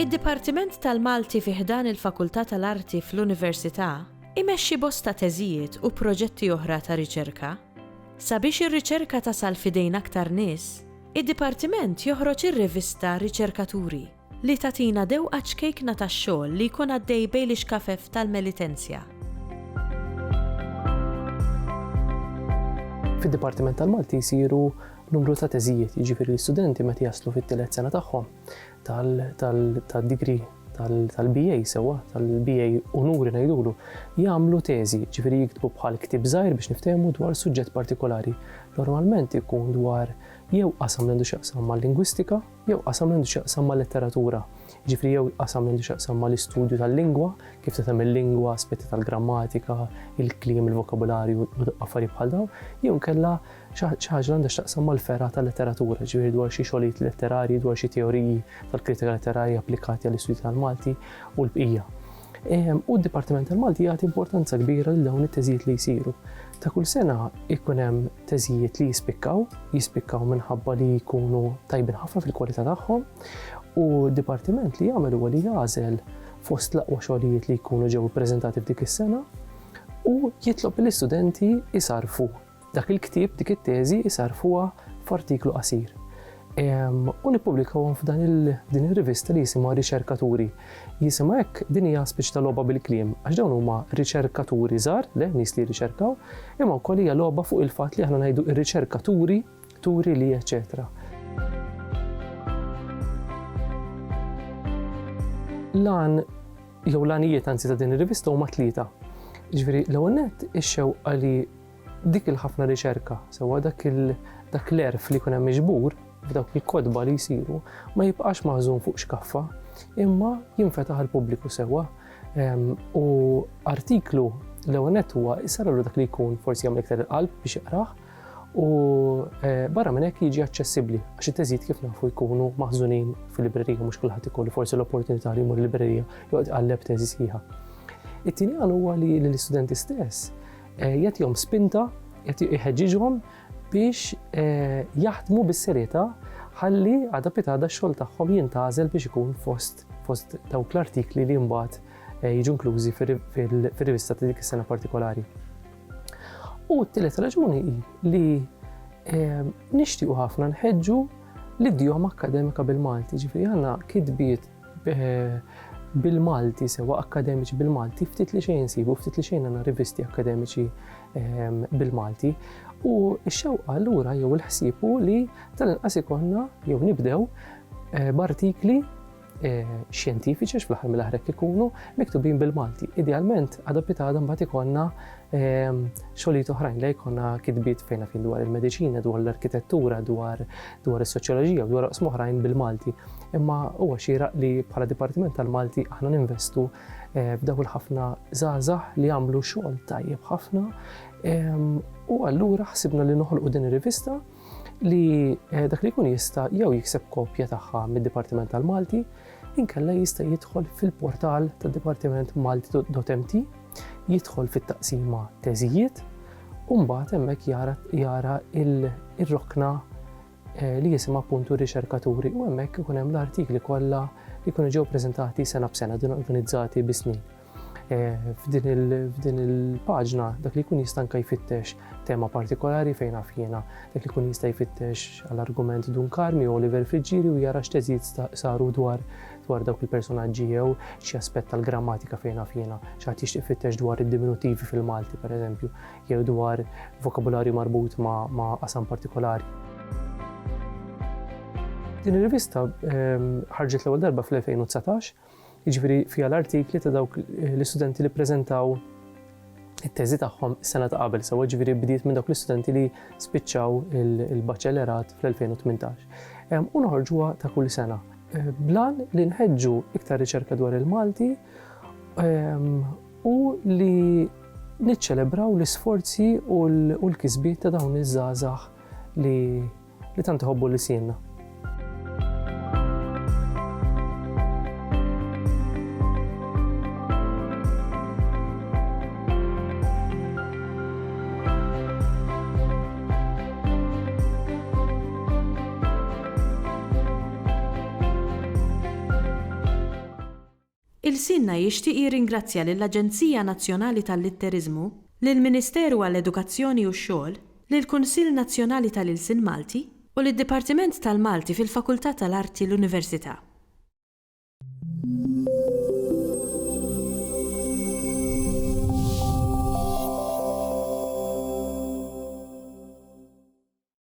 Id-Dipartiment tal-Malti fi ħdan il-Fakultà tal-Arti fl-Università imexxi bosta teżijiet u proġetti oħra ta' riċerka. Sabiex ir-riċerka tasal f'idejn aktar nies, id-Dipartiment joħroġ ir-rivista Riċerkaturi li tagħtina dewqa ċkejkna tax-xogħol li jkun għaddej bejn l-ixkafef tal-Melitenzja. Fid-Dipartiment tal-Malti jsiru numru ta' teżijiet, jiġifieri l-istudenti meta jaslu fit-tielet sena tagħhom tal-degree tal-BA sewwa, tal-BA Unuri ngħidulu, jagħmlu teżi, ġifieri jiktbu bħal ktieb żgħir biex niftehmu dwar suġġett partikolari. Normalment ikun dwar jew qasam li għandu x'jaqsam mal-lingwistika, jew qasam li għandu x'jaqsam mal-letteratura. Ġifieri jew qasam li għandu x'jaqsam mal-istudju tal-lingwa, kif tagħmel il-lingwa, aspetti tal-grammatika, il-kliem, il-vokabularju u affarijiet bħal dawn, jew inkella xi ħaġa li għandha x'taqsam mal-fera tal-letteratura, ġifieri dwar xi xogħlijiet letterarji, dwar xi teoriji tal-kritika letterarja applikati għall-istudju tal-Malti u l-bqija. U d-Dipartiment tal-Malti jagħti importanza kbira lil dawn it-teżijiet li jsiru. Ta' kull sena ikun hemm teżijiet li jispikkaw minħabba li jkunu tajbin ħafna fil-kwalità tagħhom u d-Dipartiment li jagħmel huwa li jagħżel fost l-aqwa xogħlijiet li jkunu ġew ippreżentati f'dik is-sena u jitlob lill-istudenti isarfu dak il-ktieb, dik it-teżi isarfuha f'artiklu qasir. U nippubblikawhom din ir-rivista li jisimha Riċerkaturi. Jisimha hekk din hija spiċċa ta' logħba bil-kliem għax dawn huma riċerkaturi żgħar, nies li jirriċerkaw, imma wkoll hija logħba fuq il-fatt li aħna ngħidu ir-riċerkaturi, turi li eċetera. L-għanijiet anzi ta' din ir-rivista huma tlieta. Ġifieri l-ewwel nett ix-xewqa li dik il-ħafna riċerka sewwa dak l-erf li jkun hemm miġbur f'dawk il-kodba li jsiru ma jibqax maħżun fuq xkaffa imma jinfetaħ għall-pubbliku sewwa. U artiklu l-ewwel nett huwa jsarru dak li jkun forsi jagħmel iktar il-qalb biex jaqrah u barra minn hekk jiġi aċċessibbli għax it-teżijiet kif nafu jkunu maħżunin fil-librerija mhux kulħadd ikollu forsi l-opportunità li jmur il-librerija joqgħod iqalleb teżi sħiħa. It-tieni għal huwa li l-istudenti stess jagħtihom spinta, jħeġġiġhom biex jaħdmu bis-serjetà ħalli għadha pitada x-xogħol tagħhom jintgħażel biex ikun fost dawk l-artikli li mbagħad jiġu inklużi fir-rivista ta' dik is-sena partikolari. U t-tielet raġuni li nixtiequ ħafna nħeġġu l-idjoma akkademika bil-Malti, ġifieri għandna kitbiet bil-Malti sewwa akademiċi bil-Malti ftit li xejn insibu, ftit li xejn għandna rivisti akademiċi bil-Malti u x-xewqa allura jew il-ħsieb hu li tal-inqas ikollna jew nibdew b'artikli xjentifiċi fl-aħħar mill-aħħar ikunu miktubin bil-Malti. Idealment għadha pitada mbagħad ikollna xogħlijiet oħrajn li jkollna kitbiet fejn dwar il-mediċina, dwar l-arkitettura, dwar is-soċjoloġija u dwar oqsma oħrajn bil-Malti. Imma huwa xieraq li bħala Dipartiment tal-Malti aħna ninvestu f'dawn il-ħafna żgħażagħ li jagħmlu xogħol tajjeb ħafna u allura ħsibna li noħolqu din ir-rivista li dak li jkun jista' jew jikseb kopja tagħha mid-Dipartiment tal-Malti inkella jista' jidħol fil-portal tad-Dipartiment Malti.mt, jidħol fit-taqsima teżijiet u mbagħad hemmhekk jara il-rokna li jisimha appuntu Riċerkaturi u hemmhekk ikun hemm l-artikli kollha li jkunu ġew preżentati sena b'sena din organizzati bi-snin. F'din il-paġna dak li jkun jista' anke jfittex tema partikolari fejn naf jiena, dak li jkun jista' jfittex għall-argument Dunkarmi u Oliver Friġġieri u jara x'teżijiet saru dwar dawk il-personaġġi jew xi aspett tal-grammatika fejn naf jiena, x'għad jixtieq ifittex dwar id-diminutivi fil-Malti pereżempju, jew dwar vokabularju marbut ma' qasam partikolari. Din ir-rivista ħarġet l-ewwel darba fl-2019, jiġifieri fiha l-artikli ta' dawk l-istudenti li ppreżentaw it-teżi tagħhom is-sena ta' qabel, sewwa ġifieri bdiet minn dawk l-istudenti li spiċċaw il-baċċellerat fl-2018. U noħorġuha ta' kull sena. Blan li nħeġġu iktar riċerka dwar il-Malti u li niċċelebraw l-isforzi u l-kisbiet ta' dawn iż-żgħażagħ li tant iħobbu l-isienna. Il-Sinna jixtieq jirringrazzja lill-Aġenzija Nazzjonali tal-Litterizmu, lill-Ministeru għall-Edukazzjoni u x-Xogħol, lill-Kunsill Nazzjonali tal-Ilsien Malti u lid-Dipartiment tal-Malti fil-Fakultà tal-Arti l-Università.